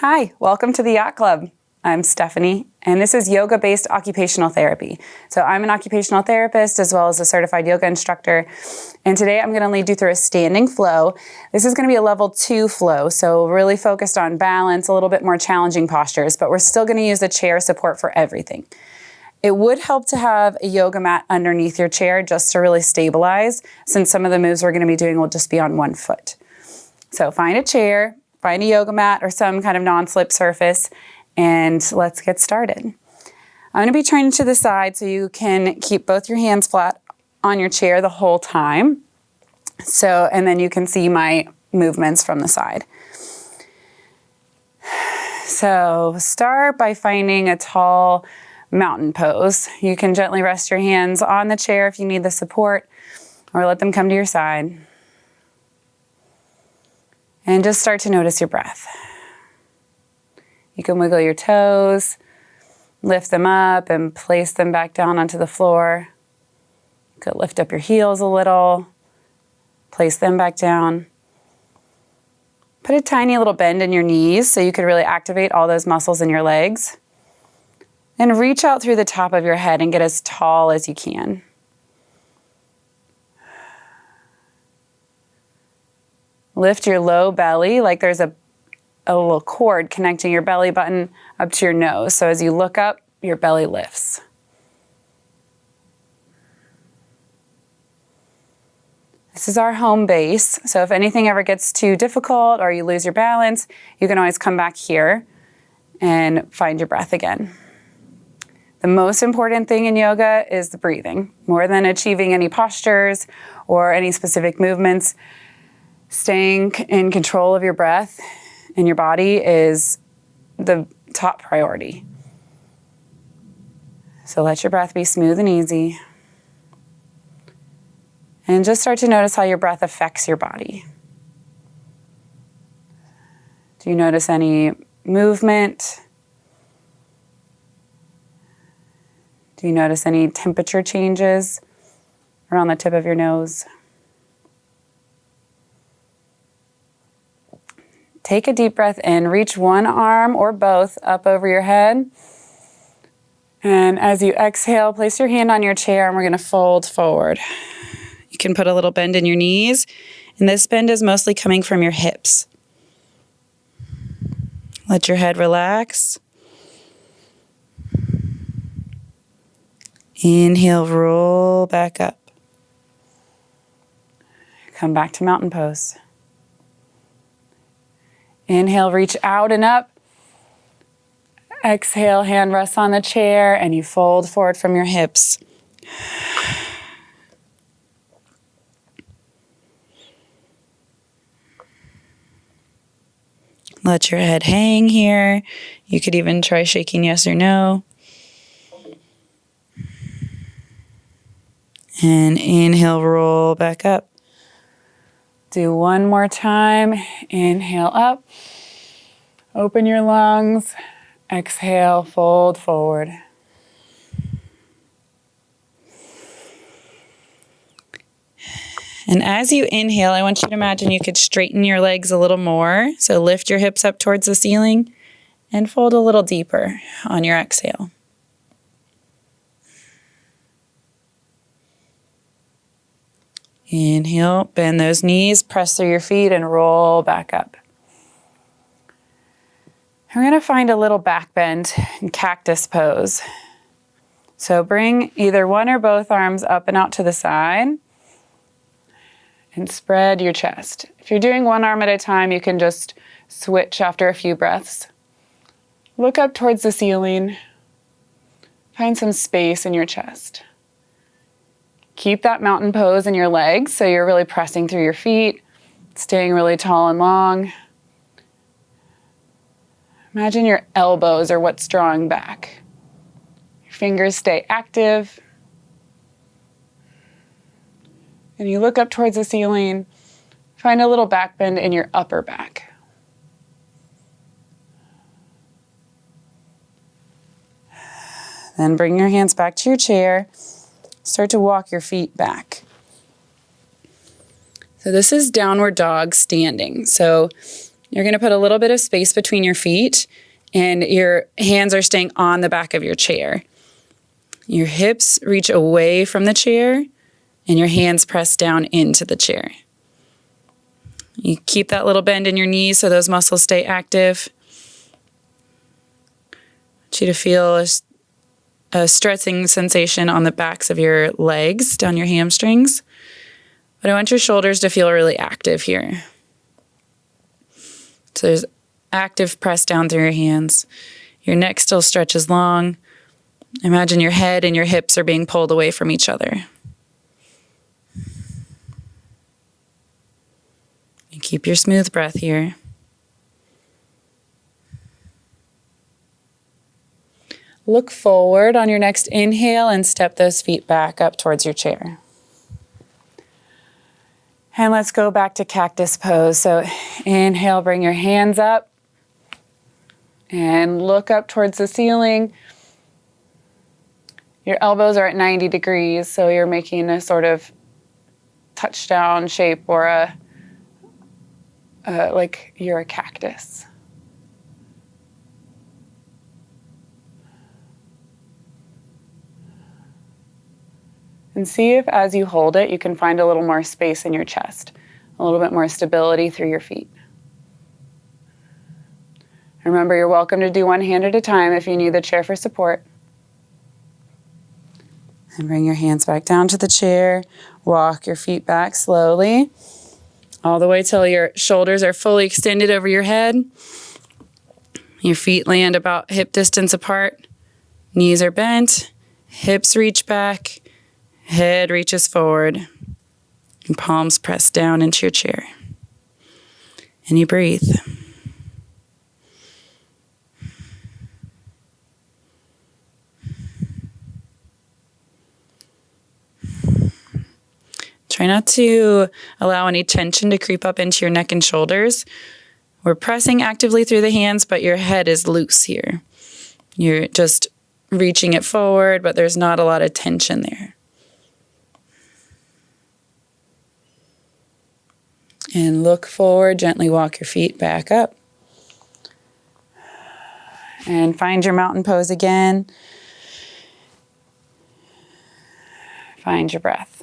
Hi, welcome to the Yacht Club. I'm Stephanie, and this is yoga-based occupational therapy. So I'm an occupational therapist as well as a certified yoga instructor. And today I'm going to lead you through a standing flow. This is going to be a level 2 flow, so really focused on balance, a little bit more challenging postures, but we're still going to use the chair support for everything. It would help to have a yoga mat underneath your chair just to really stabilize, since some of the moves we're going to be doing will just be on one foot. So find a chair, find a yoga mat or some kind of non-slip surface, and let's get started. I'm going to be turning to the side so you can keep both your hands flat on your chair the whole time. And then you can see my movements from the side. So start by finding a tall mountain pose. You can gently rest your hands on the chair if you need the support, or let them come to your side. And just start to notice your breath. You can wiggle your toes, lift them up and place them back down onto the floor. You could lift up your heels a little, place them back down. Put a tiny little bend in your knees so you could really activate all those muscles in your legs. And reach out through the top of your head and get as tall as you can. Lift your low belly like there's a little cord connecting your belly button up to your nose. So as you look up, your belly lifts. This is our home base. So if anything ever gets too difficult or you lose your balance, you can always come back here and find your breath again. The most important thing in yoga is the breathing. More than achieving any postures or any specific movements, staying in control of your breath and your body is the top priority. So let your breath be smooth and easy. And just start to notice how your breath affects your body. Do you notice any movement? Do you notice any temperature changes around the tip of your nose? Take a deep breath in, reach one arm or both up over your head. And as you exhale, place your hand on your chair and we're going to fold forward. You can put a little bend in your knees, and this bend is mostly coming from your hips. Let your head relax. Inhale, roll back up. Come back to mountain pose. Inhale, reach out and up. Exhale, hand rests on the chair and you fold forward from your hips. Let your head hang here. You could even try shaking yes or no. And inhale, roll back up. Do one more time. Inhale up. Open your lungs. Exhale, fold forward. And as you inhale, I want you to imagine you could straighten your legs a little more. So lift your hips up towards the ceiling and fold a little deeper on your exhale. Inhale, bend those knees, press through your feet, and roll back up. We're going to find a little back bend in cactus pose. So bring either one or both arms up and out to the side and spread your chest. If you're doing one arm at a time, you can just switch after a few breaths. Look up towards the ceiling. Find some space in your chest. Keep that mountain pose in your legs so you're really pressing through your feet, staying really tall and long. Imagine your elbows are what's drawing back. Your fingers stay active. And you look up towards the ceiling, find a little back bend in your upper back. Then bring your hands back to your chair. Start to walk your feet back. So this is downward dog standing. So You're going to put a little bit of space between your feet, and your hands are staying on the back of your chair. Your hips reach away from the chair, and your hands press down into the chair. You keep that little bend in your knees so those muscles stay active. I want you to feel a stretching sensation on the backs of your legs, down your hamstrings. But I want your shoulders to feel really active here. So there's active press down through your hands. Your neck still stretches long. Imagine your head and your hips are being pulled away from each other. And keep your smooth breath here. Look forward on your next inhale and step those feet back up towards your chair. And let's go back to cactus pose. So inhale, bring your hands up and look up towards the ceiling. Your elbows are at 90 degrees, so you're making a sort of touchdown shape or like you're a cactus. And see if as you hold it, you can find a little more space in your chest, a little bit more stability through your feet. Remember, you're welcome to do one hand at a time if you need the chair for support. And bring your hands back down to the chair. Walk your feet back slowly, all the way till your shoulders are fully extended over your head. Your feet land about hip distance apart. Knees are bent. Hips reach back. Head reaches forward. And palms press down into your chair. And you breathe. Try not to allow any tension to creep up into your neck and shoulders. We're pressing actively through the hands, but your head is loose here. You're just reaching it forward, but there's not a lot of tension there. And look forward, gently walk your feet back up. And find your mountain pose again. Find your breath.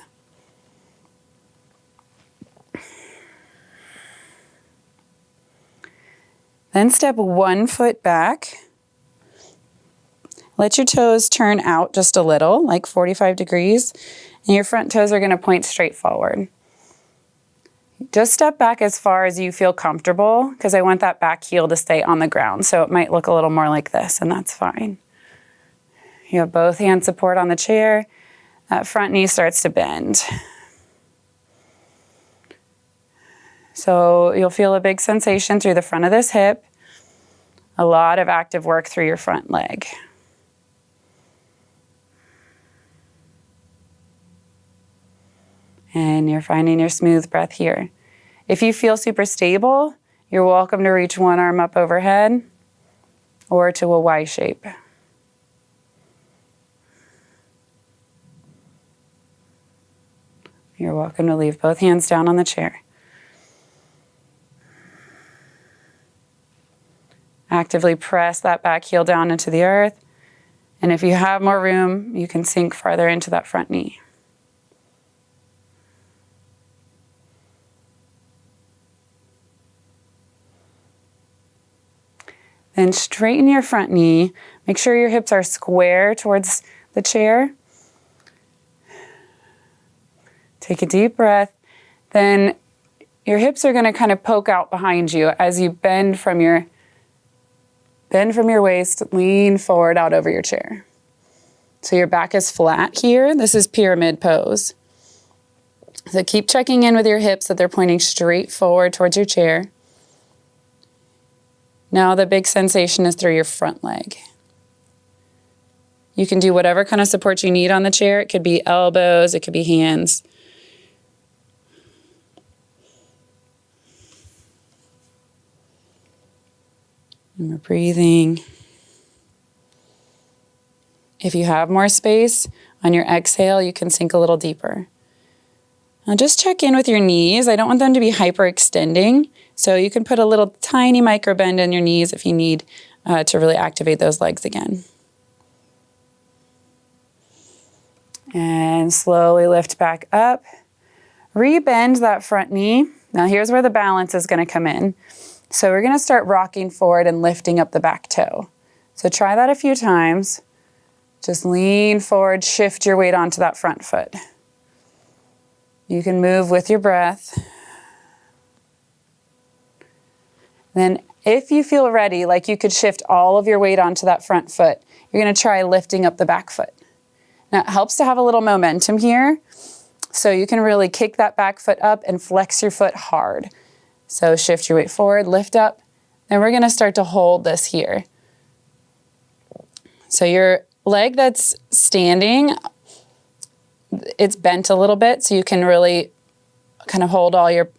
Then step 1 foot back. Let your toes turn out just a little, like 45 degrees, and your front toes are going to point straight forward. Just step back as far as you feel comfortable, because I want that back heel to stay on the ground, so it might look a little more like this, and that's fine. You have both hand support on the chair. That front knee starts to bend. So you'll feel a big sensation through the front of this hip, a lot of active work through your front leg. And you're finding your smooth breath here. If you feel super stable, you're welcome to reach one arm up overhead or to a Y shape. You're welcome to leave both hands down on the chair. Actively press that back heel down into the earth. And if you have more room, you can sink farther into that front knee. Then straighten your front knee. Make sure your hips are square towards the chair. Take a deep breath. Then your hips are going to kind of poke out behind you as you bend from your waist, lean forward out over your chair. So your back is flat here. This is pyramid pose. So keep checking in with your hips that they're pointing straight forward towards your chair. Now the big sensation is through your front leg. You can do whatever kind of support you need on the chair. It could be elbows, it could be hands. And we're breathing. If you have more space, on your exhale, you can sink a little deeper. Now just check in with your knees. I don't want them to be hyperextending, So you can put a little tiny micro bend in your knees if you need to really activate those legs again. And slowly lift back up. Rebend that front knee. Now here's where the balance is going to come in. So we're going to start rocking forward and lifting up the back toe. So try that a few times. Just lean forward, shift your weight onto that front foot. You can move with your breath. Then if you feel ready, like you could shift all of your weight onto that front foot, you're going to try lifting up the back foot. Now it helps to have a little momentum here, so you can really kick that back foot up and flex your foot hard. So shift your weight forward, lift up, and we're going to start to hold this here. So your leg that's standing, it's bent a little bit, so you can really kind of hold all your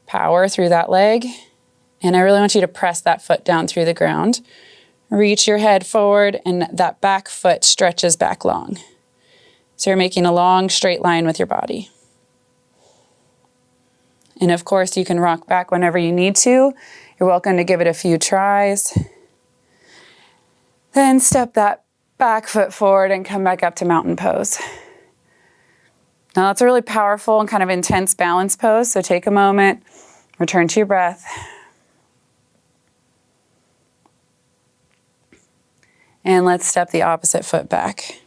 power through that leg. And I really want you to press that foot down through the ground. Reach your head forward, and that back foot stretches back long. So you're making a long straight line with your body. And of course, you can rock back whenever you need to. You're welcome to give it a few tries. Then step that back foot forward and come back up to mountain pose. Now that's a really powerful and kind of intense balance pose. So take a moment, return to your breath. And let's step the opposite foot back.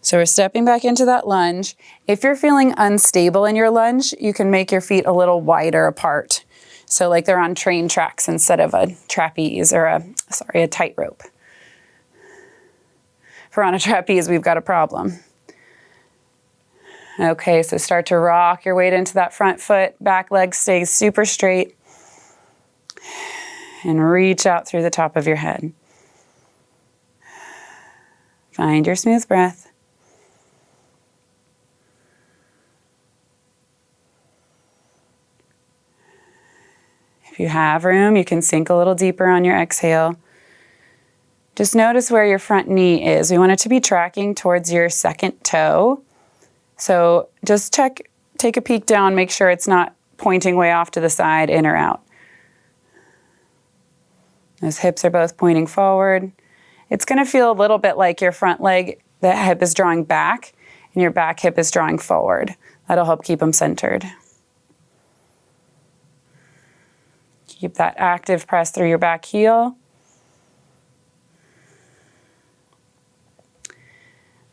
So we're stepping back into that lunge. If you're feeling unstable in your lunge, you can make your feet a little wider apart. So like they're on train tracks instead of a trapeze or a tightrope. If we're on a trapeze, we've got a problem. Okay, so start to rock your weight into that front foot. Back leg stays super straight. And reach out through the top of your head. Find your smooth breath. If you have room, you can sink a little deeper on your exhale. Just notice where your front knee is. We want it to be tracking towards your second toe. So just take a peek down, make sure it's not pointing way off to the side, in or out. Those hips are both pointing forward. It's going to feel a little bit like your front leg, the hip is drawing back, and your back hip is drawing forward. That'll help keep them centered. Keep that active press through your back heel.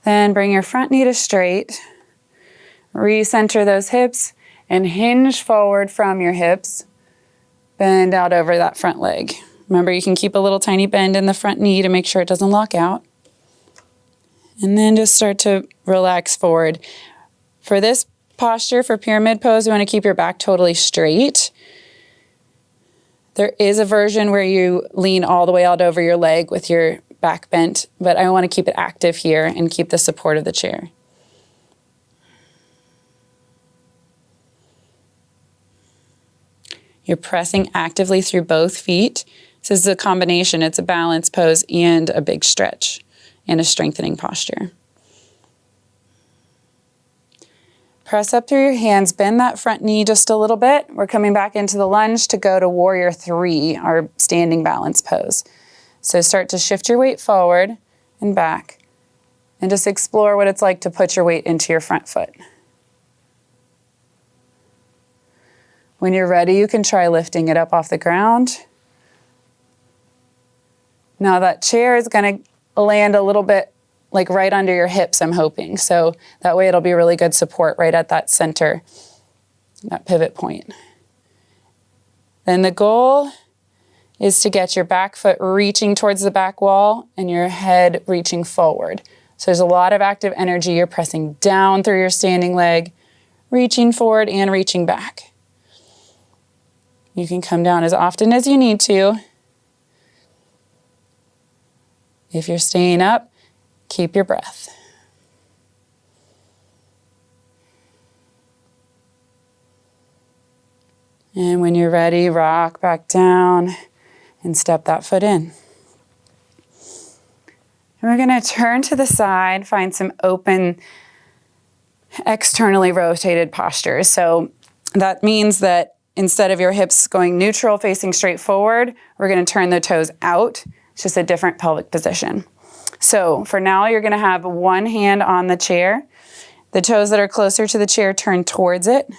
Then bring your front knee to straight. Recenter those hips and hinge forward from your hips. Bend out over that front leg. Remember, you can keep a little tiny bend in the front knee to make sure it doesn't lock out. And then just start to relax forward. For this posture, for pyramid pose, you want to keep your back totally straight. There is a version where you lean all the way out over your leg with your back bent, but I want to keep it active here and keep the support of the chair. You're pressing actively through both feet. This is a combination. It's a balance pose and a big stretch and a strengthening posture. Press up through your hands, bend that front knee just a little bit. We're coming back into the lunge to go to warrior 3, our standing balance pose. So start to shift your weight forward and back and just explore what it's like to put your weight into your front foot. When you're ready, you can try lifting it up off the ground. Now that chair is going to land a little bit like right under your hips, I'm hoping. So that way it'll be really good support right at that center, that pivot point. Then the goal is to get your back foot reaching towards the back wall and your head reaching forward. So there's a lot of active energy. You're pressing down through your standing leg, reaching forward and reaching back. You can come down as often as you need to. If you're staying up, keep your breath. And when you're ready, rock back down and step that foot in. And we're going to turn to the side, find some open, externally rotated postures. So that means that instead of your hips going neutral, facing straight forward, we're going to turn the toes out. It's just a different pelvic position. So for now, you're going to have one hand on the chair. The toes that are closer to the chair turn towards it,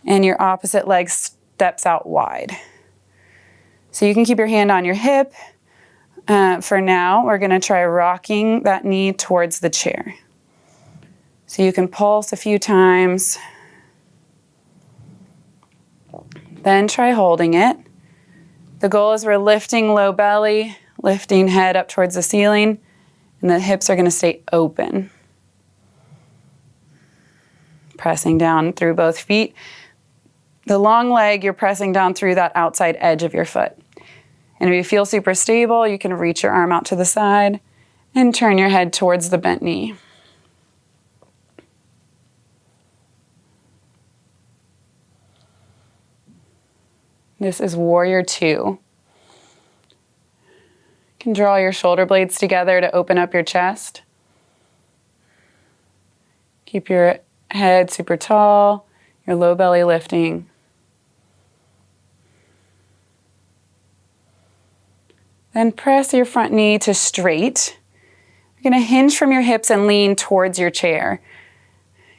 and your opposite leg steps out wide. So you can keep your hand on your hip. For now, we're going to try rocking that knee towards the chair. So you can pulse a few times. Then try holding it. The goal is we're lifting low belly, lifting head up towards the ceiling, and the hips are going to stay open. Pressing down through both feet. The long leg, you're pressing down through that outside edge of your foot. And if you feel super stable, you can reach your arm out to the side and turn your head towards the bent knee. This is Warrior 2. You can draw your shoulder blades together to open up your chest. Keep your head super tall, your low belly lifting. Then press your front knee to straight. You're going to hinge from your hips and lean towards your chair.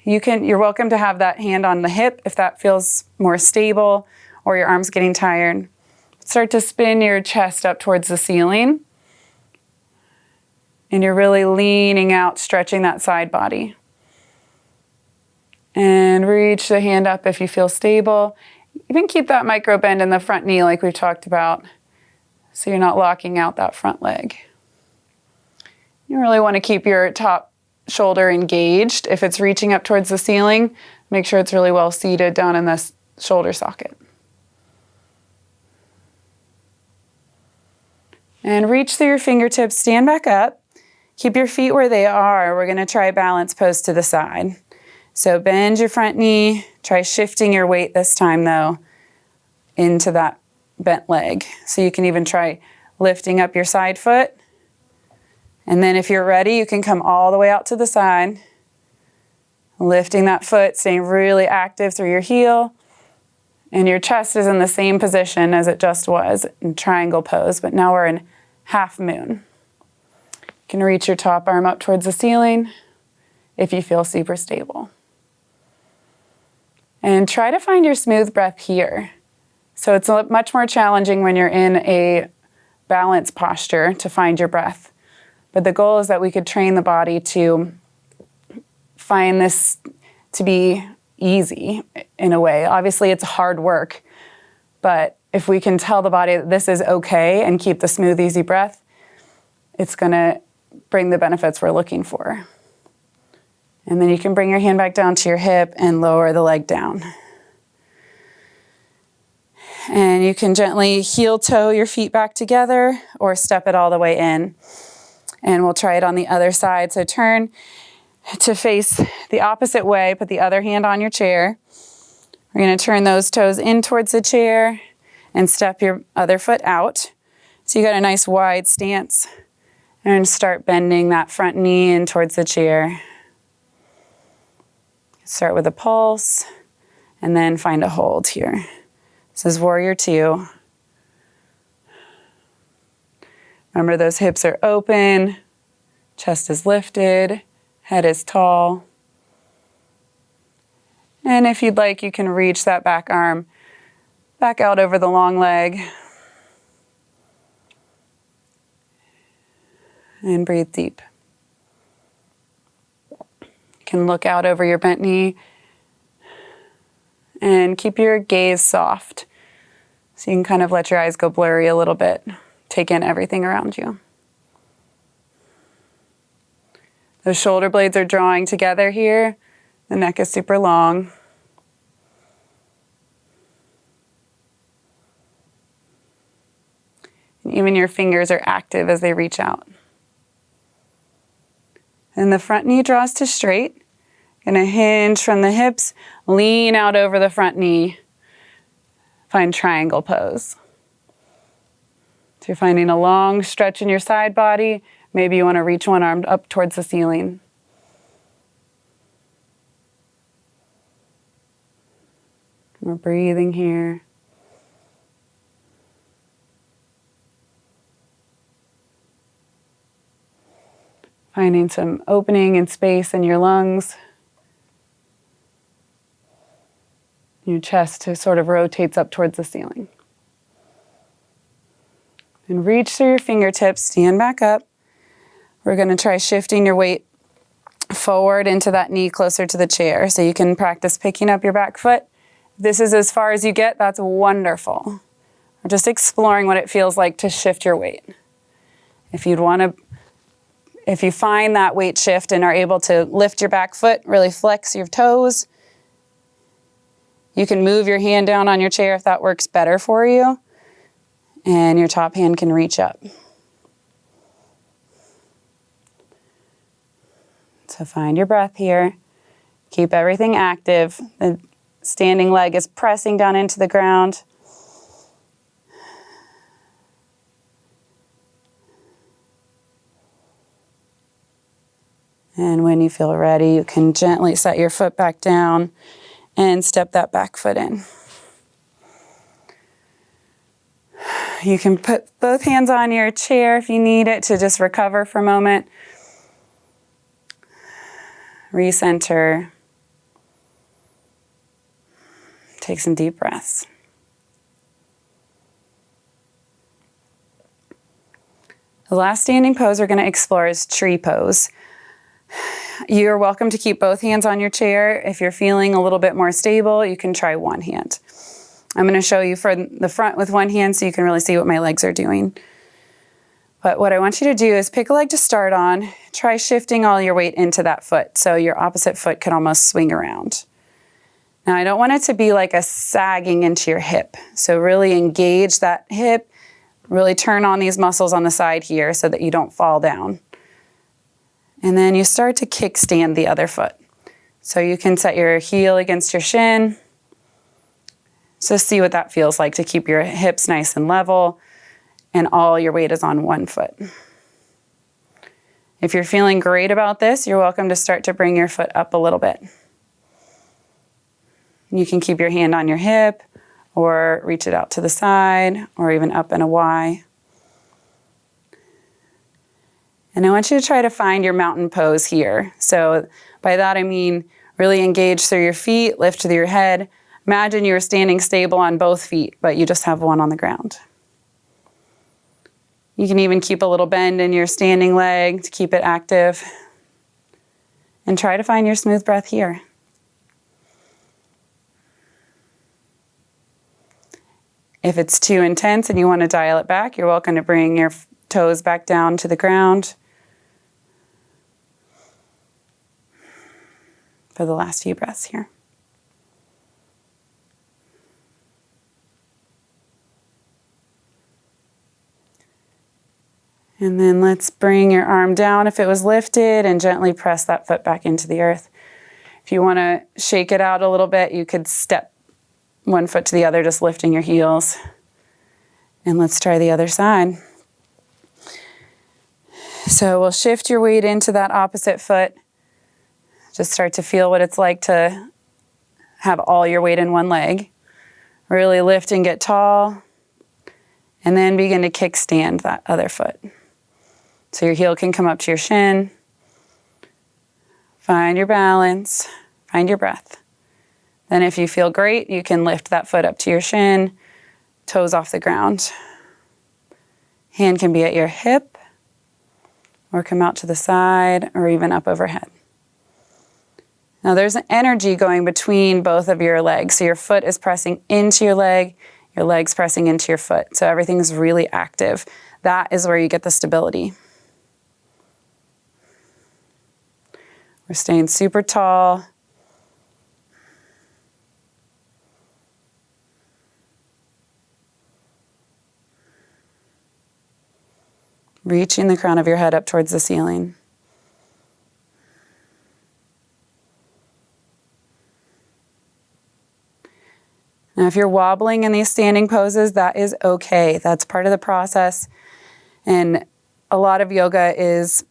You're welcome to have that hand on the hip if that feels more stable or your arm's getting tired. Start to spin your chest up towards the ceiling. And you're really leaning out, stretching that side body. And reach the hand up if you feel stable. Even keep that micro bend in the front knee like we've talked about, so you're not locking out that front leg. You really want to keep your top shoulder engaged. If it's reaching up towards the ceiling, make sure it's really well seated down in this shoulder socket. And reach through your fingertips, stand back up. Keep your feet where they are. We're going to try balance pose to the side. So bend your front knee, try shifting your weight this time though into that bent leg. So you can even try lifting up your side foot. And then if you're ready, you can come all the way out to the side, lifting that foot, staying really active through your heel. And your chest is in the same position as it just was in triangle pose, but now we're in half moon. You can reach your top arm up towards the ceiling if you feel super stable. And try to find your smooth breath here. So it's much more challenging when you're in a balance posture to find your breath. But the goal is that we could train the body to find this to be easy in a way. Obviously, it's hard work, but if we can tell the body that this is okay and keep the smooth, easy breath, it's going to bring the benefits we're looking for. And then you can bring your hand back down to your hip and lower the leg down. And you can gently heel toe your feet back together or step it all the way in. And we'll try it on the other side. So turn to face the opposite way, put the other hand on your chair. We're going to turn those toes in towards the chair and step your other foot out. So you got a nice wide stance. And start bending that front knee in towards the chair. Start with a pulse and then find a hold here. This is Warrior 2. Remember, those hips are open, chest is lifted, head is tall. And if you'd like, you can reach that back arm back out over the long leg. And breathe deep. You can look out over your bent knee and keep your gaze soft. So you can kind of let your eyes go blurry a little bit. Take in everything around you. Those shoulder blades are drawing together here. The neck is super long. And even your fingers are active as they reach out. And the front knee draws to straight. Gonna hinge from the hips, lean out over the front knee. Find triangle pose. So you're finding a long stretch in your side body. Maybe you want to reach one arm up towards the ceiling. We're breathing here. Finding some opening and space in your lungs. Your chest sort of rotates up towards the ceiling. And reach through your fingertips, stand back up. We're going to try shifting your weight forward into that knee closer to the chair. So you can practice picking up your back foot. If this is as far as you get, that's wonderful. We're just exploring what it feels like to shift your weight. If you find that weight shift and are able to lift your back foot, really flex your toes, you can move your hand down on your chair if that works better for you, and your top hand can reach up. So find your breath here. Keep everything active. The standing leg is pressing down into the ground. And when you feel ready, you can gently set your foot back down and step that back foot in. You can put both hands on your chair if you need it to just recover for a moment. Recenter. Take some deep breaths. The last standing pose we're going to explore is tree pose. You're welcome to keep both hands on your chair. If you're feeling a little bit more stable, you can try one hand. I'm going to show you from the front with one hand so you can really see what my legs are doing. But what I want you to do is pick a leg to start on. Try shifting all your weight into that foot so your opposite foot can almost swing around. Now I don't want it to be like a sagging into your hip. So really engage that hip. Really turn on these muscles on the side here so that you don't fall down. And then you start to kickstand the other foot. So you can set your heel against your shin. So see what that feels like to keep your hips nice and level and all your weight is on one foot. If you're feeling great about this, you're welcome to start to bring your foot up a little bit. You can keep your hand on your hip or reach it out to the side or even up in a Y. And I want you to try to find your mountain pose here. So by that I mean really engage through your feet, lift through your head. Imagine you're standing stable on both feet, but you just have one on the ground. You can even keep a little bend in your standing leg to keep it active. And try to find your smooth breath here. If it's too intense and you want to dial it back, you're welcome to bring your toes back down to the ground for the last few breaths here. And then let's bring your arm down if it was lifted and gently press that foot back into the earth. If you want to shake it out a little bit, you could step one foot to the other, just lifting your heels. And let's try the other side. So we'll shift your weight into that opposite foot. Just start to feel what it's like to have all your weight in one leg. Really lift and get tall. And then begin to kickstand that other foot. So your heel can come up to your shin. Find your balance. Find your breath. Then if you feel great, you can lift that foot up to your shin, toes off the ground. Hand can be at your hip, or come out to the side, or even up overhead. Now there's an energy going between both of your legs. So your foot is pressing into your leg's pressing into your foot. So everything's really active. That is where you get the stability. We're staying super tall. Reaching the crown of your head up towards the ceiling. Now, if you're wobbling in these standing poses, that is okay. That's part of the process. And a lot of yoga is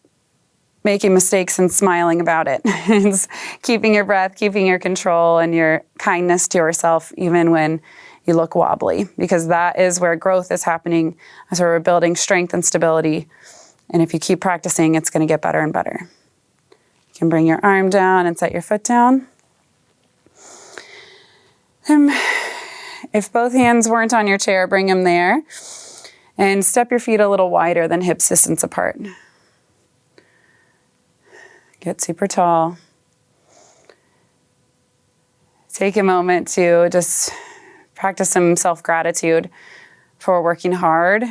making mistakes and smiling about it. It's keeping your breath, keeping your control and your kindness to yourself even when you look wobbly, because that is where growth is happening as we're building strength and stability. And if you keep practicing, it's going to get better and better. You can bring your arm down and set your foot down. And if both hands weren't on your chair, bring them there. And step your feet a little wider than hip distance apart. Get super tall. Take a moment to just practice some self-gratitude for working hard.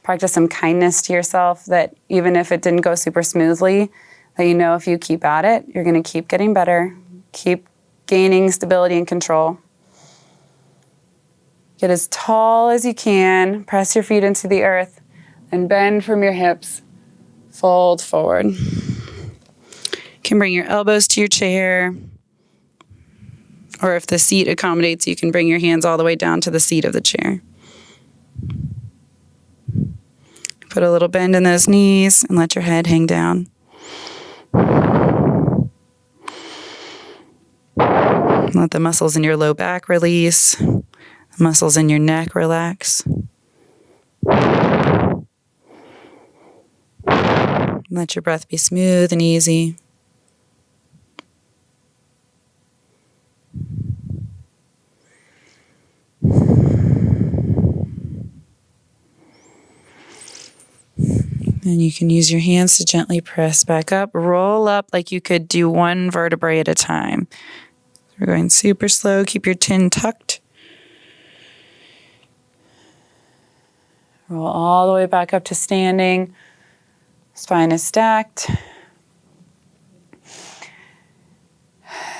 Practice some kindness to yourself, that even if it didn't go super smoothly, that you know if you keep at it, you're going to keep getting better, keep gaining stability and control. Get as tall as you can, press your feet into the earth, and bend from your hips. Fold forward. You can bring your elbows to your chair, or if the seat accommodates, you can bring your hands all the way down to the seat of the chair. Put a little bend in those knees and let your head hang down. Let the muscles in your low back release. The muscles in your neck relax. Let your breath be smooth and easy. And you can use your hands to gently press back up, roll up like you could do one vertebrae at a time. We're going super slow. Keep your chin tucked. Roll all the way back up to standing. Spine is stacked.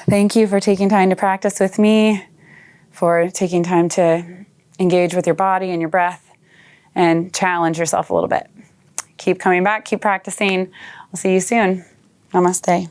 Thank you for taking time to practice with me, for taking time to engage with your body and your breath and challenge yourself a little bit. Keep coming back, keep practicing. I'll see you soon. Namaste.